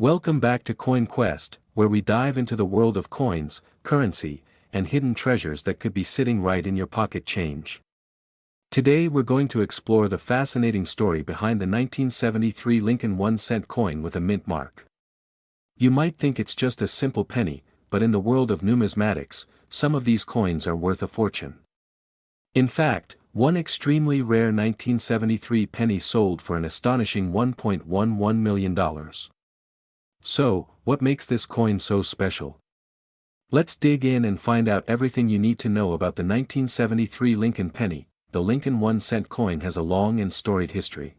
Welcome back to Coin Quest, where we dive into the world of coins, currency, and hidden treasures that could be sitting right in your pocket change. Today we're going to explore the fascinating story behind the 1973 Lincoln 1-cent coin with a mint mark. You might think it's just a simple penny, but in the world of numismatics, some of these coins are worth a fortune. In fact, one extremely rare 1973 penny sold for an astonishing $1.11 million. So, what makes this coin so special? Let's dig in and find out everything you need to know about the 1973 Lincoln penny. The Lincoln 1-cent coin has a long and storied history.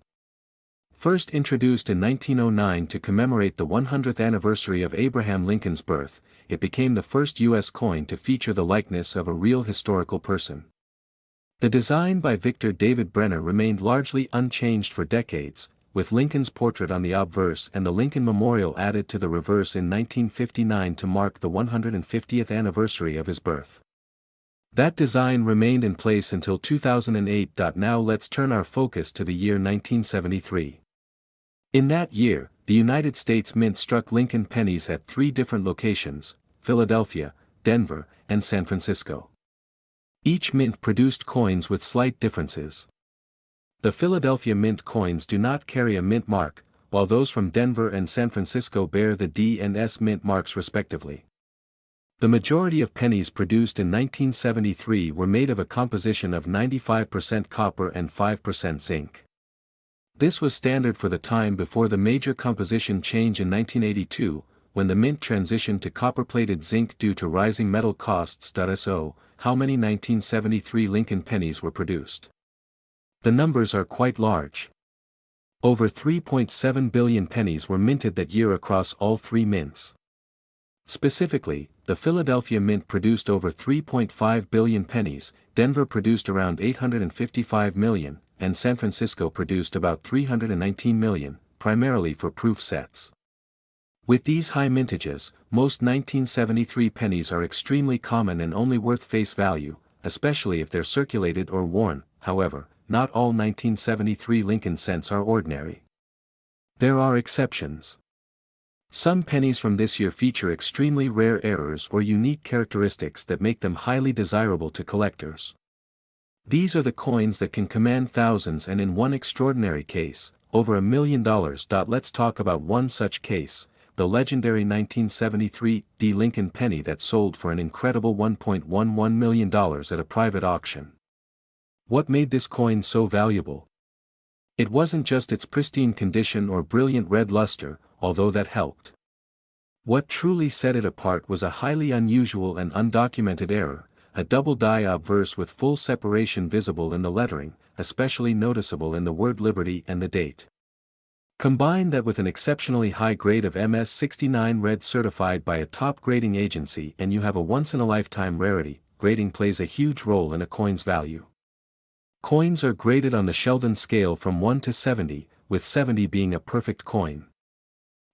First introduced in 1909 to commemorate the 100th anniversary of Abraham Lincoln's birth, it became the first U.S. coin to feature the likeness of a real historical person. The design by Victor David Brenner remained largely unchanged for decades, with Lincoln's portrait on the obverse and the Lincoln Memorial added to the reverse in 1959 to mark the 150th anniversary of his birth. That design remained in place until 2008. Now let's turn our focus to the year 1973. In that year, the United States Mint struck Lincoln pennies at 3 different locations: Philadelphia, Denver, and San Francisco. Each mint produced coins with slight differences. The Philadelphia Mint coins do not carry a mint mark, while those from Denver and San Francisco bear the D and S mint marks respectively. The majority of pennies produced in 1973 were made of a composition of 95% copper and 5% zinc. This was standard for the time before the major composition change in 1982, when the mint transitioned to copper-plated zinc due to rising metal costs. So, how many 1973 Lincoln pennies were produced? The numbers are quite large. Over 3.7 billion pennies were minted that year across all 3 mints. Specifically, the Philadelphia Mint produced over 3.5 billion pennies, Denver produced around 855 million, and San Francisco produced about 319 million, primarily for proof sets. With these high mintages, most 1973 pennies are extremely common and only worth face value, especially if they're circulated or worn. However, not all 1973 Lincoln cents are ordinary. There are exceptions. Some pennies from this year feature extremely rare errors or unique characteristics that make them highly desirable to collectors. These are the coins that can command thousands, and in one extraordinary case, over $1 million. Let's talk about one such case, the legendary 1973 D Lincoln penny that sold for an incredible $1.11 million at a private auction. What made this coin so valuable? It wasn't just its pristine condition or brilliant red luster, although that helped. What truly set it apart was a highly unusual and undocumented error, a double die obverse with full separation visible in the lettering, especially noticeable in the word Liberty and the date. Combine that with an exceptionally high grade of MS-69 red certified by a top grading agency and you have a once-in-a-lifetime rarity. Grading plays a huge role in a coin's value. Coins are graded on the Sheldon scale from 1 to 70, with 70 being a perfect coin.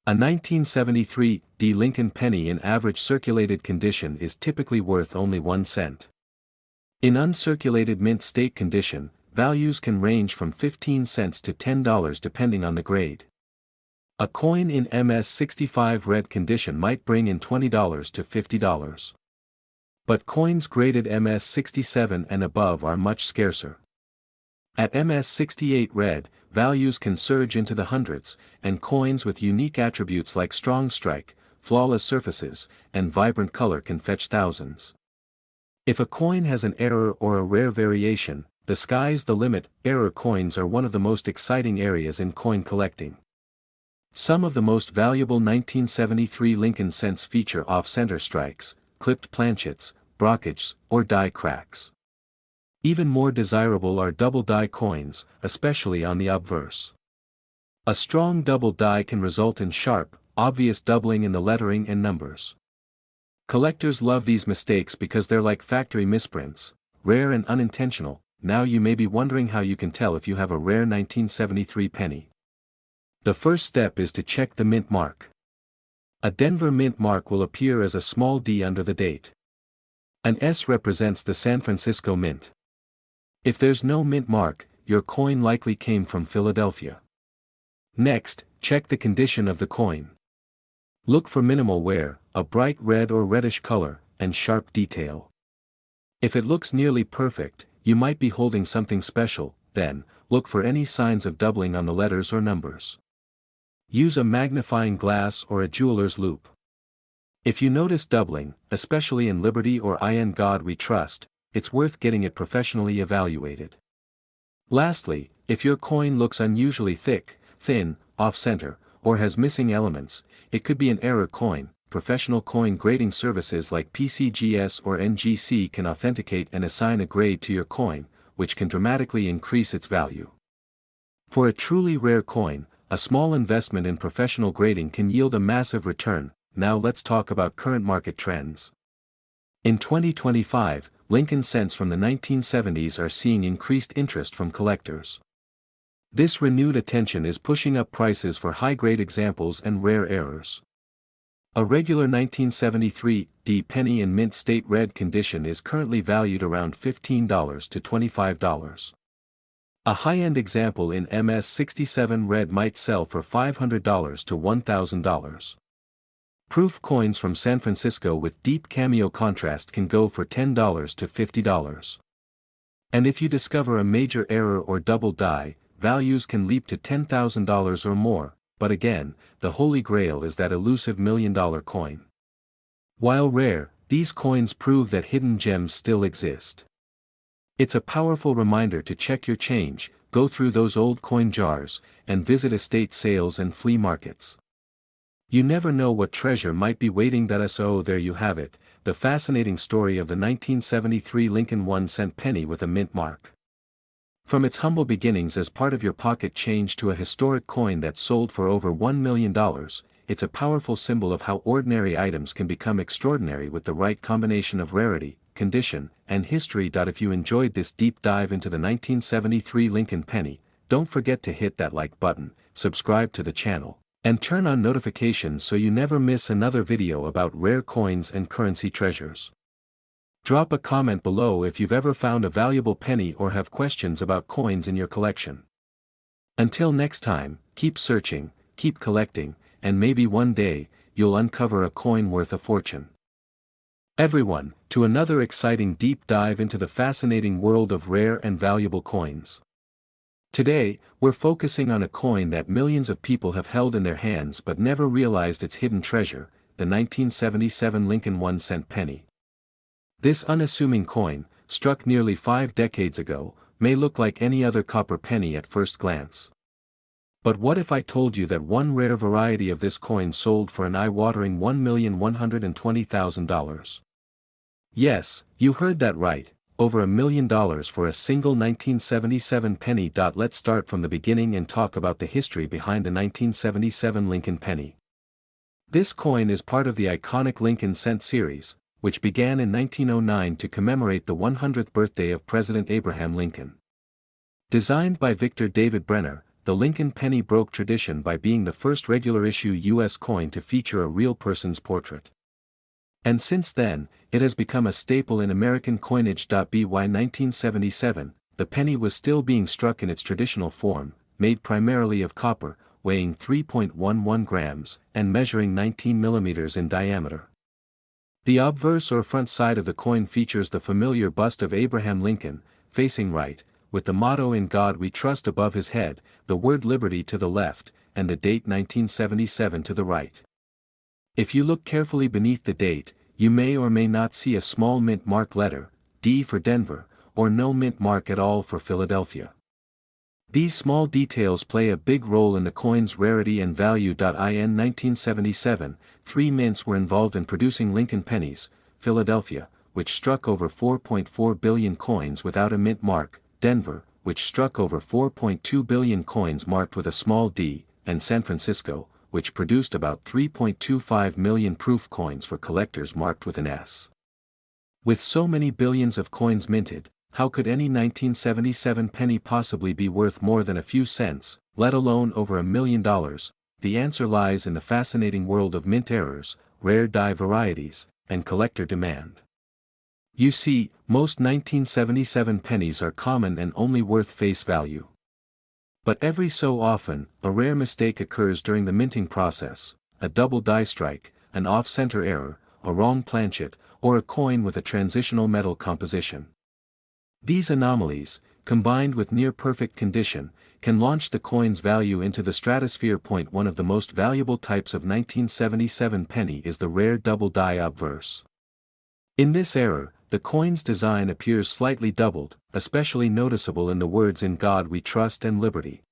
A 1973 D Lincoln penny in average circulated condition is typically worth only 1 cent. In uncirculated mint state condition, values can range from 15 cents to $10 depending on the grade. A coin in MS-65 red condition might bring in $20 to $50. But coins graded MS-67 and above are much scarcer. At MS-68 red, values can surge into the hundreds, and coins with unique attributes like strong strike, flawless surfaces, and vibrant color can fetch thousands. If a coin has an error or a rare variation, the sky's the limit. Error coins are one of the most exciting areas in coin collecting. Some of the most valuable 1973 Lincoln cents feature off-center strikes, clipped planchets, brockages, or die cracks. Even more desirable are double die coins, especially on the obverse. A strong double die can result in sharp, obvious doubling in the lettering and numbers. Collectors love these mistakes because they're like factory misprints, rare and unintentional. Now you may be wondering how you can tell if you have a rare 1973 penny. The first step is to check the mint mark. A Denver mint mark will appear as a small d under the date. An S represents the San Francisco Mint. If there's no mint mark, your coin likely came from Philadelphia. Next, check the condition of the coin. Look for minimal wear, a bright red or reddish color, and sharp detail. If it looks nearly perfect, you might be holding something special. Then, look for any signs of doubling on the letters or numbers. Use a magnifying glass or a jeweler's loupe. If you notice doubling, especially in Liberty or In God We Trust, it's worth getting it professionally evaluated. Lastly, if your coin looks unusually thick, thin, off-center, or has missing elements, it could be an error coin. Professional coin grading services like PCGS or NGC can authenticate and assign a grade to your coin, which can dramatically increase its value. For a truly rare coin, a small investment in professional grading can yield a massive return. Now let's talk about current market trends. In 2025, Lincoln cents from the 1970s are seeing increased interest from collectors. This renewed attention is pushing up prices for high-grade examples and rare errors. A regular 1973 D penny in mint state red condition is currently valued around $15 to $25. A high-end example in MS67 red might sell for $500 to $1,000. Proof coins from San Francisco with deep cameo contrast can go for $10 to $50. And if you discover a major error or double die, values can leap to $10,000 or more. But again, the holy grail is that elusive $1 million coin. While rare, these coins prove that hidden gems still exist. It's a powerful reminder to check your change, go through those old coin jars, and visit estate sales and flea markets. You never know what treasure might be waiting. So there you have it, the fascinating story of the 1973 Lincoln 1-cent penny with a mint mark. From its humble beginnings as part of your pocket change to a historic coin that sold for over $1 million, it's a powerful symbol of how ordinary items can become extraordinary with the right combination of rarity, condition, and history. If you enjoyed this deep dive into the 1973 Lincoln penny, don't forget to hit that like button, subscribe to the channel, and turn on notifications so you never miss another video about rare coins and currency treasures. Drop a comment below if you've ever found a valuable penny or have questions about coins in your collection. Until next time, keep searching, keep collecting, and maybe one day, you'll uncover a coin worth a fortune. Everyone, to another exciting deep dive into the fascinating world of rare and valuable coins. Today, we're focusing on a coin that millions of people have held in their hands but never realized its hidden treasure, the 1977 Lincoln 1-cent penny. This unassuming coin, struck nearly 5 decades ago, may look like any other copper penny at first glance. But what if I told you that one rare variety of this coin sold for an eye-watering $1,120,000? Yes, you heard that right, over $1 million for a single 1977 penny. Let's start from the beginning and talk about the history behind the 1977 Lincoln penny. This coin is part of the iconic Lincoln cent series, which began in 1909 to commemorate the 100th birthday of President Abraham Lincoln. Designed by Victor David Brenner, the Lincoln penny broke tradition by being the first regular-issue U.S. coin to feature a real person's portrait. And since then, it has become a staple in American coinage. By 1977, the penny was still being struck in its traditional form, made primarily of copper, weighing 3.11 grams, and measuring 19 millimeters in diameter. The obverse or front side of the coin features the familiar bust of Abraham Lincoln, facing right, with the motto "In God We Trust" above his head, the word liberty to the left, and the date 1977 to the right. If you look carefully beneath the date, you may or may not see a small mint mark letter, D for Denver, or no mint mark at all for Philadelphia. These small details play a big role in the coin's rarity and value. In 1977, 3 mints were involved in producing Lincoln pennies: Philadelphia, which struck over 4.4 billion coins without a mint mark; Denver, which struck over 4.2 billion coins marked with a small d; and San Francisco, which produced about 3.25 million proof coins for collectors marked with an S. With so many billions of coins minted, how could any 1977 penny possibly be worth more than a few cents, let alone over $1 million? The answer lies in the fascinating world of mint errors, rare die varieties, and collector demand. You see, most 1977 pennies are common and only worth face value. But every so often, a rare mistake occurs during the minting process. a double die strike, an off-center error, a wrong planchet, or a coin with a transitional metal composition. These anomalies, combined with near-perfect condition, can launch the coin's value into the stratosphere. One of the most valuable types of 1977 penny is the rare double die obverse. In this error, the coin's design appears slightly doubled, especially noticeable in the words "In God We Trust" and "Liberty."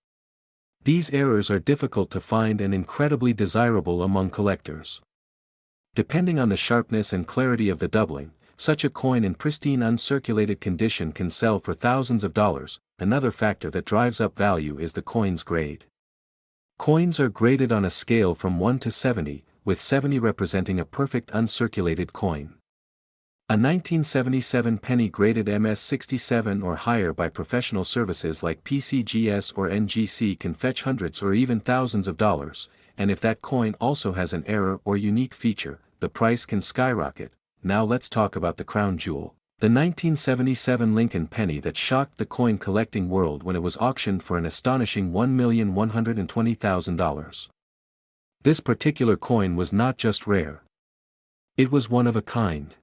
These errors are difficult to find and incredibly desirable among collectors. Depending on the sharpness and clarity of the doubling, such a coin in pristine uncirculated condition can sell for thousands of dollars. Another factor that drives up value is the coin's grade. Coins are graded on a scale from 1 to 70, with 70 representing a perfect uncirculated coin. A 1977 penny graded MS67 or higher by professional services like PCGS or NGC can fetch hundreds or even thousands of dollars, and if that coin also has an error or unique feature, the price can skyrocket. Now let's talk about the crown jewel, the 1977 Lincoln penny that shocked the coin collecting world when it was auctioned for an astonishing $1,120,000. This particular coin was not just rare. It was one of a kind.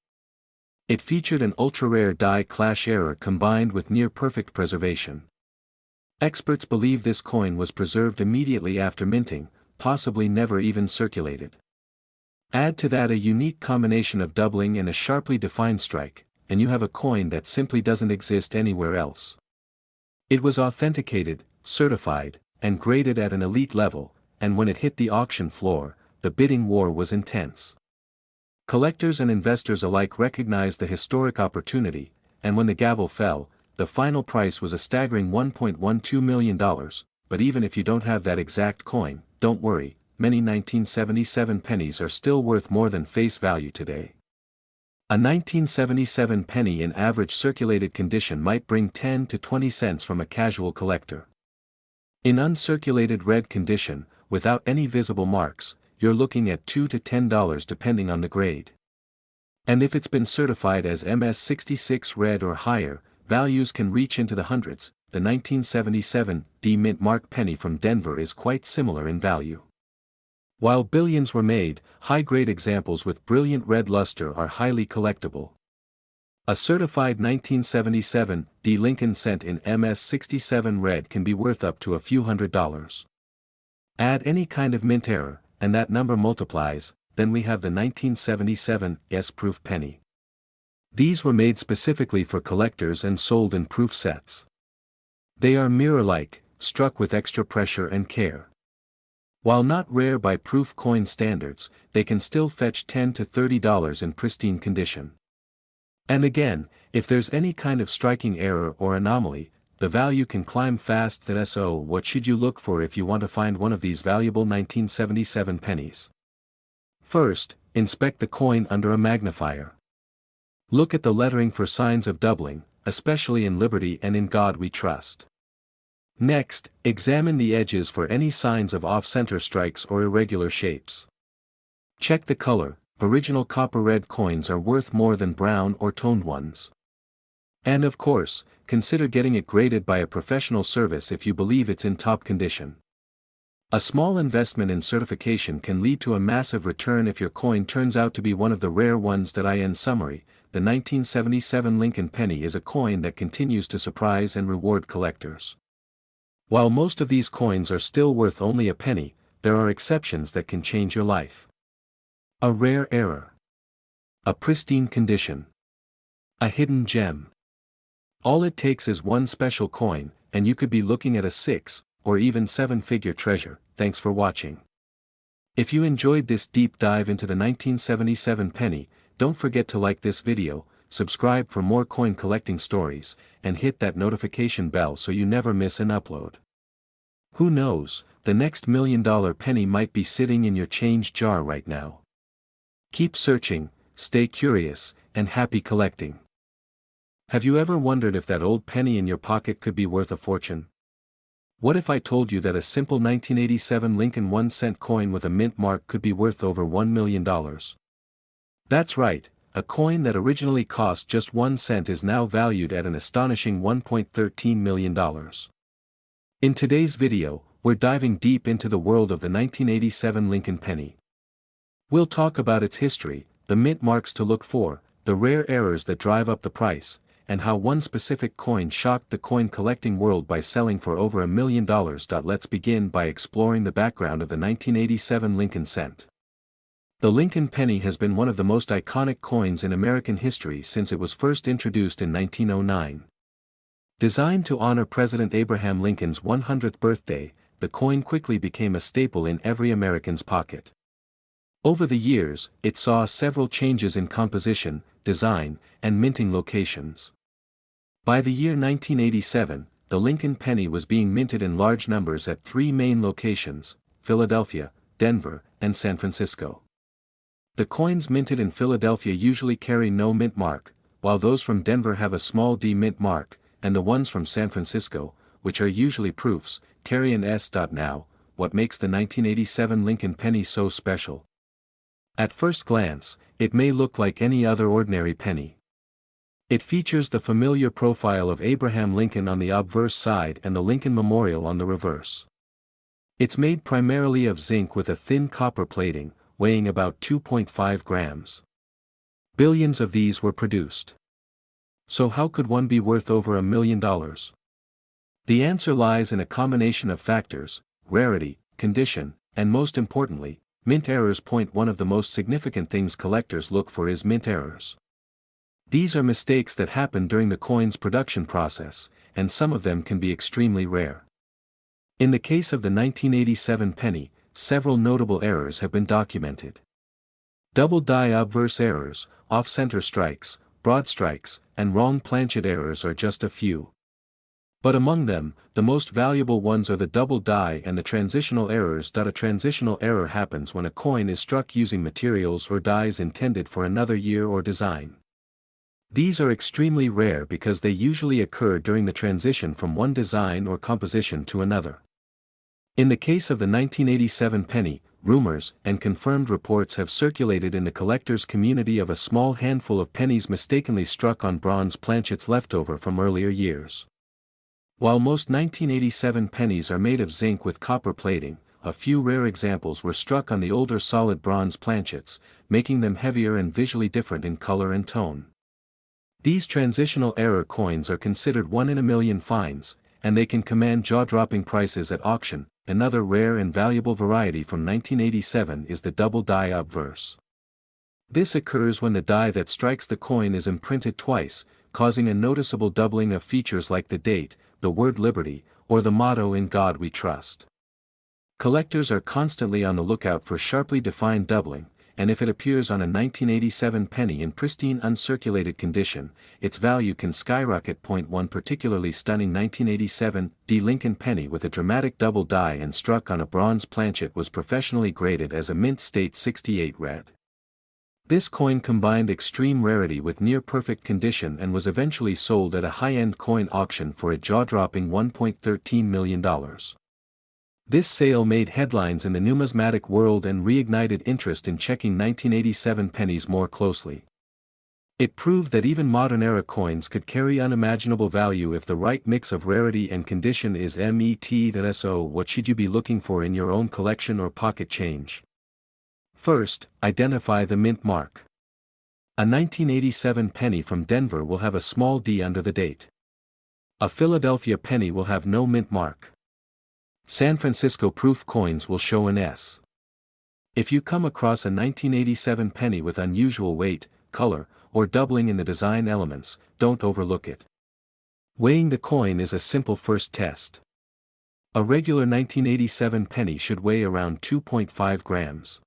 It featured an ultra-rare die clash error combined with near-perfect preservation. Experts believe this coin was preserved immediately after minting, possibly never even circulated. Add to that a unique combination of doubling and a sharply defined strike, and you have a coin that simply doesn't exist anywhere else. It was authenticated, certified, and graded at an elite level, and when it hit the auction floor, the bidding war was intense. Collectors and investors alike recognized the historic opportunity, and when the gavel fell, the final price was a staggering $1.12 million, but even if you don't have that exact coin, don't worry, many 1977 pennies are still worth more than face value today. A 1977 penny in average circulated condition might bring 10 to 20 cents from a casual collector. In uncirculated red condition, without any visible marks, you're looking at $2 to $10 depending on the grade. And if it's been certified as MS66 red or higher, values can reach into the hundreds. The 1977 D Mint Mark penny from Denver is quite similar in value. While billions were made, high-grade examples with brilliant red luster are highly collectible. A certified 1977 D Lincoln cent in MS67 red can be worth up to a few $100s. Add any kind of mint error, and that number multiplies. Then we have the 1977 S-proof penny. These were made specifically for collectors and sold in proof sets. They are mirror-like, struck with extra pressure and care. While not rare by proof coin standards, they can still fetch $10 to $30 in pristine condition. And again, if there's any kind of striking error or anomaly, the value can climb fast. So what should you look for if you want to find one of these valuable 1977 pennies? First, inspect the coin under a magnifier. Look at the lettering for signs of doubling, especially in Liberty and In God We Trust. Next, examine the edges for any signs of off-center strikes or irregular shapes. Check the color. Original copper red coins are worth more than brown or toned ones. And of course, consider getting it graded by a professional service if you believe it's in top condition. A small investment in certification can lead to a massive return if your coin turns out to be one of the rare ones. In summary, the 1977 Lincoln penny is a coin that continues to surprise and reward collectors. While most of these coins are still worth only a penny, there are exceptions that can change your life. A rare error. A pristine condition. A hidden gem. All it takes is one special coin, and you could be looking at a 6- or even 7-figure treasure. Thanks for watching. If you enjoyed this deep dive into the 1977 penny, don't forget to like this video, subscribe for more coin collecting stories, and hit that notification bell so you never miss an upload. Who knows, the next $1 million penny might be sitting in your change jar right now. Keep searching, stay curious, and happy collecting. Have you ever wondered if that old penny in your pocket could be worth a fortune? What if I told you that a simple 1987 Lincoln 1-cent coin with a mint mark could be worth over $1 million? That's right, a coin that originally cost just 1 cent is now valued at an astonishing $1.13 million. In today's video, we're diving deep into the world of the 1987 Lincoln penny. We'll talk about its history, the mint marks to look for, the rare errors that drive up the price, and how one specific coin shocked the coin collecting world by selling for over $1 million. Let's begin by exploring the background of the 1987 Lincoln cent. The Lincoln penny has been one of the most iconic coins in American history since it was first introduced in 1909. Designed to honor President Abraham Lincoln's 100th birthday, the coin quickly became a staple in every American's pocket. Over the years, it saw several changes in composition, design, and minting locations. By the year 1987, the Lincoln penny was being minted in large numbers at three main locations: Philadelphia, Denver, and San Francisco. The coins minted in Philadelphia usually carry no mint mark, while those from Denver have a small d mint mark, and the ones from San Francisco, which are usually proofs, carry an S. Now, what makes the 1987 Lincoln penny so special? At first glance, it may look like any other ordinary penny. It features the familiar profile of Abraham Lincoln on the obverse side and the Lincoln Memorial on the reverse. It's made primarily of zinc with a thin copper plating, weighing about 2.5 grams. Billions of these were produced. So how could one be worth over $1 million? The answer lies in a combination of factors: rarity, condition, and most importantly, mint errors. One of the most significant things collectors look for is mint errors. These are mistakes that happen during the coin's production process, and some of them can be extremely rare. In the case of the 1987 penny, several notable errors have been documented. Double die obverse errors, off-center strikes, broad strikes, and wrong planchet errors are just a few. But among them, the most valuable ones are the double die and the transitional errors. A transitional error happens when a coin is struck using materials or dies intended for another year or design. These are extremely rare because they usually occur during the transition from one design or composition to another. In the case of the 1987 penny, rumors and confirmed reports have circulated in the collectors' community of a small handful of pennies mistakenly struck on bronze planchets left over from earlier years. While most 1987 pennies are made of zinc with copper plating, a few rare examples were struck on the older solid bronze planchets, making them heavier and visually different in color and tone. These transitional error coins are considered 1 in a million finds, and they can command jaw-dropping prices at auction. Another rare and valuable variety from 1987 is the double die obverse. This occurs when the die that strikes the coin is imprinted twice, causing a noticeable doubling of features like the date, the word liberty, or the motto "In God We Trust." Collectors are constantly on the lookout for sharply defined doubling, and if it appears on a 1987 penny in pristine uncirculated condition, its value can skyrocket. One particularly stunning 1987 Lincoln penny with a dramatic double die and struck on a bronze planchet was professionally graded as a mint state 68 red. This coin combined extreme rarity with near-perfect condition and was eventually sold at a high-end coin auction for a jaw-dropping $1.13 million. This sale made headlines in the numismatic world and reignited interest in checking 1987 pennies more closely. It proved that even modern-era coins could carry unimaginable value if the right mix of rarity and condition is met. So what should you be looking for in your own collection or pocket change? First, identify the mint mark. A 1987 penny from Denver will have a small d under the date. A Philadelphia penny will have no mint mark. San Francisco proof coins will show an S. If you come across a 1987 penny with unusual weight, color, or doubling in the design elements, don't overlook it. Weighing the coin is a simple first test. A regular 1987 penny should weigh around 2.5 grams.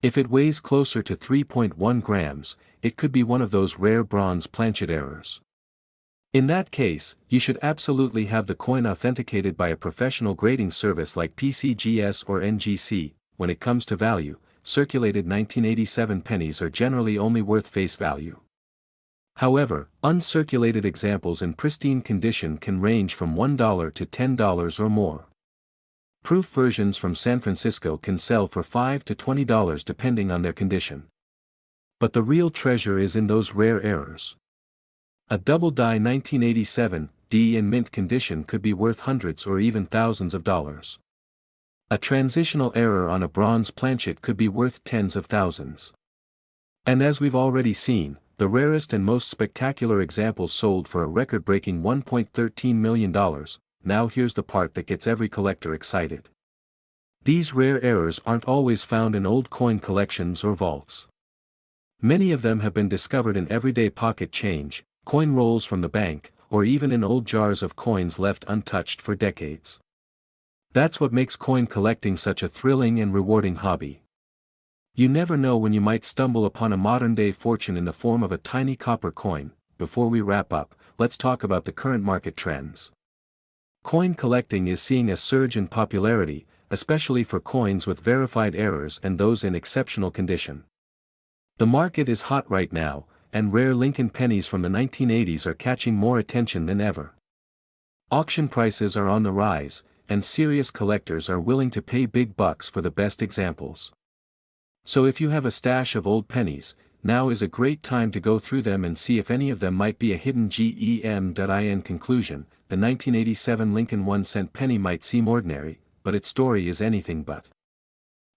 If it weighs closer to 3.1 grams, it could be one of those rare bronze planchet errors. In that case, you should absolutely have the coin authenticated by a professional grading service like PCGS or NGC. When it comes to value, circulated 1987 pennies are generally only worth face value. However, uncirculated examples in pristine condition can range from $1 to $10 or more. Proof versions from San Francisco can sell for $5 to $20 depending on their condition. But the real treasure is in those rare errors. A double die 1987 D in mint condition could be worth hundreds or even thousands of dollars. A transitional error on a bronze planchet could be worth tens of thousands. And as we've already seen, the rarest and most spectacular examples sold for a record-breaking $1.13 million. Now here's the part that gets every collector excited. These rare errors aren't always found in old coin collections or vaults. Many of them have been discovered in everyday pocket change, coin rolls from the bank, or even in old jars of coins left untouched for decades. That's what makes coin collecting such a thrilling and rewarding hobby. You never know when you might stumble upon a modern-day fortune in the form of a tiny copper coin. Before we wrap up, let's talk about the current market trends. Coin collecting is seeing a surge in popularity, especially for coins with verified errors and those in exceptional condition. The market is hot right now, and rare Lincoln pennies from the 1980s are catching more attention than ever. Auction prices are on the rise, and serious collectors are willing to pay big bucks for the best examples. So if you have a stash of old pennies, now is a great time to go through them and see if any of them might be a hidden gem. In conclusion, the 1987 Lincoln 1-cent penny might seem ordinary, but its story is anything but.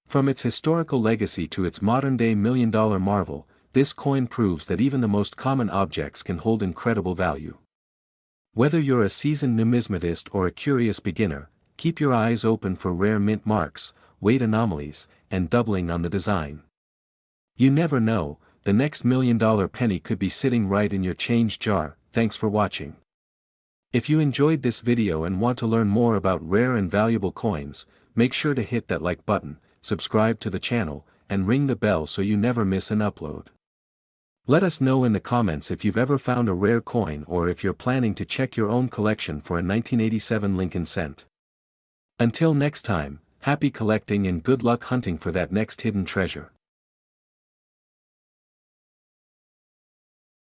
From its historical legacy to its modern-day million-dollar marvel, this coin proves that even the most common objects can hold incredible value. Whether you're a seasoned numismatist or a curious beginner, keep your eyes open for rare mint marks, weight anomalies, and doubling on the design. You never know, the next million-dollar penny could be sitting right in your change jar. Thanks for watching. If you enjoyed this video and want to learn more about rare and valuable coins, make sure to hit that like button, subscribe to the channel, and ring the bell so you never miss an upload. Let us know in the comments if you've ever found a rare coin or if you're planning to check your own collection for a 1987 Lincoln cent. Until next time, happy collecting and good luck hunting for that next hidden treasure.